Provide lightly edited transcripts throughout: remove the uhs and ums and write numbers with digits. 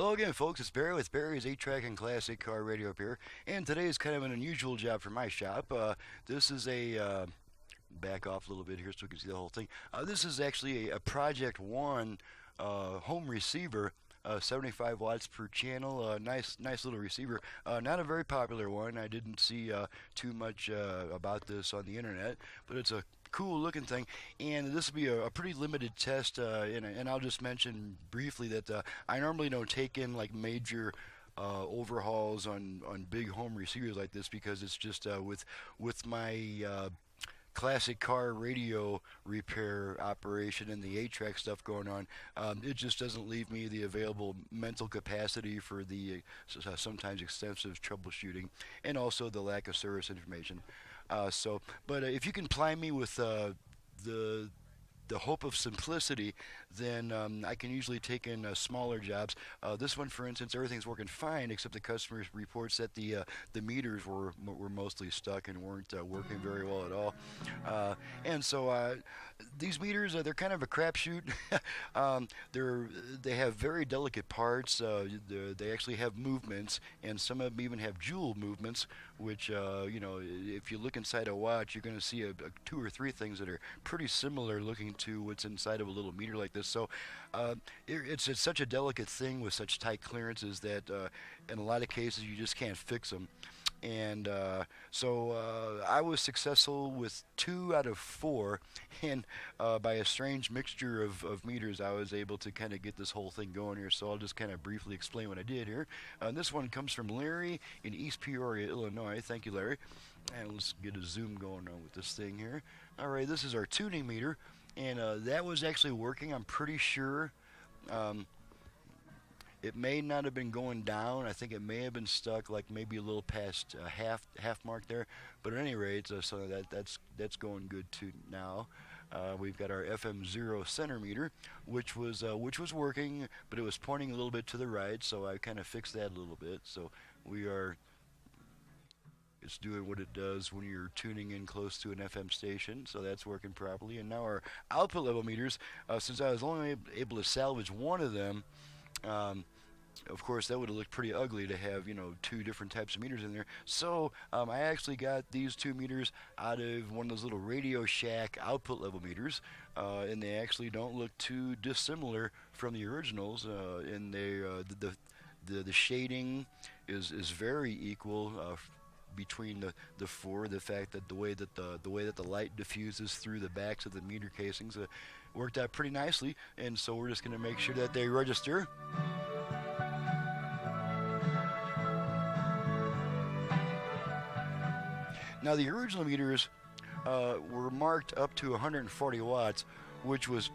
Hello again, folks. It's Barry with Barry's 8-Track and Classic Car Radio up here. And today is kind of an unusual job for my shop. This is back off a little bit here so we can see the whole thing. This is actually a Project One home receiver. 75 watts per channel, nice little receiver. Not a very popular one. I didn't see too much about this on the internet, but it's a cool looking thing, and this will be a pretty limited test, and I'll just mention briefly that I normally don't take in like major overhauls on big home receivers like this, because it's just with my classic car radio repair operation and the 8-track stuff going on. It just doesn't leave me the available mental capacity for the sometimes extensive troubleshooting, and also the lack of service information. But if you can ply me with the hope of simplicity, then I can usually take in smaller jobs. This one, for instance, everything's working fine except the customer reports that the meters were mostly stuck and weren't working very well at all. And so these meters, they're kind of a crapshoot. They have very delicate parts. They actually have movements, and some of them even have joule movements, which if you look inside a watch, you're going to see two or three things that are pretty similar looking to what's inside of a little meter like this. So it's such a delicate thing with such tight clearances that in a lot of cases you just can't fix them. And so I was successful with 2 out of 4, and by a strange mixture of meters, I was able to kind of get this whole thing going here. So I'll just kind of briefly explain what I did here. This one comes from Larry in East Peoria, Illinois. Thank you, Larry. And let's get a zoom going on with this thing here. All right, this is our tuning meter, and that was actually working, I'm pretty sure. It may not have been going down. I think it may have been stuck, like maybe a little past half mark there. But at any rate, so that's going good too now. We've got our FM0 center meter, which was working, but it was pointing a little bit to the right. So I kind of fixed that a little bit. So it's doing what it does when you're tuning in close to an FM station, so that's working properly. And now our output level meters, since I was only able to salvage one of them. Of course, that would have looked pretty ugly to have 2 different types of meters in there. So I actually got these 2 meters out of one of those little Radio Shack output level meters, and they actually don't look too dissimilar from the originals. And the shading is very equal. Between the 4, the fact that the way that the light diffuses through the backs of the meter casings worked out pretty nicely, and so we're just going to make sure that they register. Now the original meters were marked up to 140 watts, which was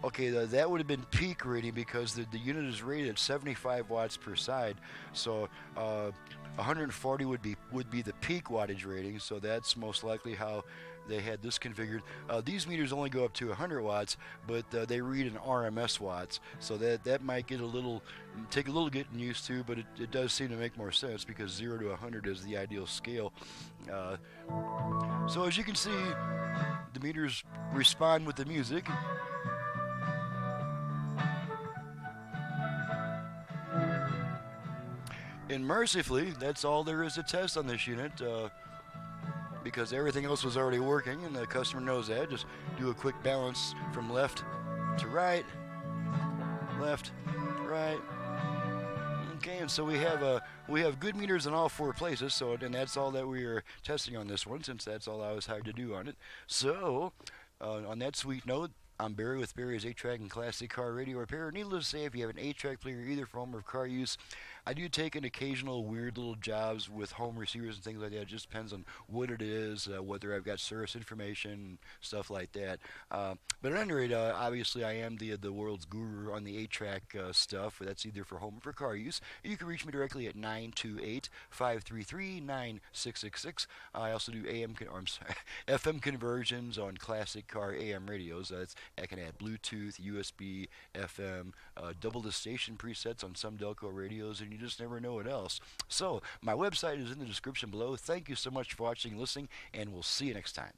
okay. That would have been peak rating because the unit is rated at 75 watts per side, so 140 would be the peak wattage rating, so that's most likely how they had this configured. These meters only go up to 100 watts, but they read in RMS watts, so that might take a little getting used to, but it does seem to make more sense because 0 to 100 is the ideal scale. So as you can see, the meters respond with the music. And mercifully, that's all there is to test on this unit, because everything else was already working, and the customer knows that. Just do a quick balance from left to right, left, right. Okay, and so we have good meters in all 4 places. So, and that's all that we are testing on this one, since that's all I was hired to do on it. So, on that sweet note, I'm Barry with Barry's 8-Track and Classic Car Radio Repair. Needless to say, if you have an 8-track player either for home or car use, I do take an occasional weird little jobs with home receivers and things like that. It just depends on what it is, whether I've got service information, stuff like that. But at any rate, obviously I am the world's guru on the 8-track stuff. That's either for home or for car use. You can reach me directly at 928-533-9666. I also do FM conversions on classic car AM radios. I can add Bluetooth, USB, FM, double the station presets on some Delco radios, and you just never know what else. So, my website is in the description below. Thank you so much for watching and listening, and we'll see you next time.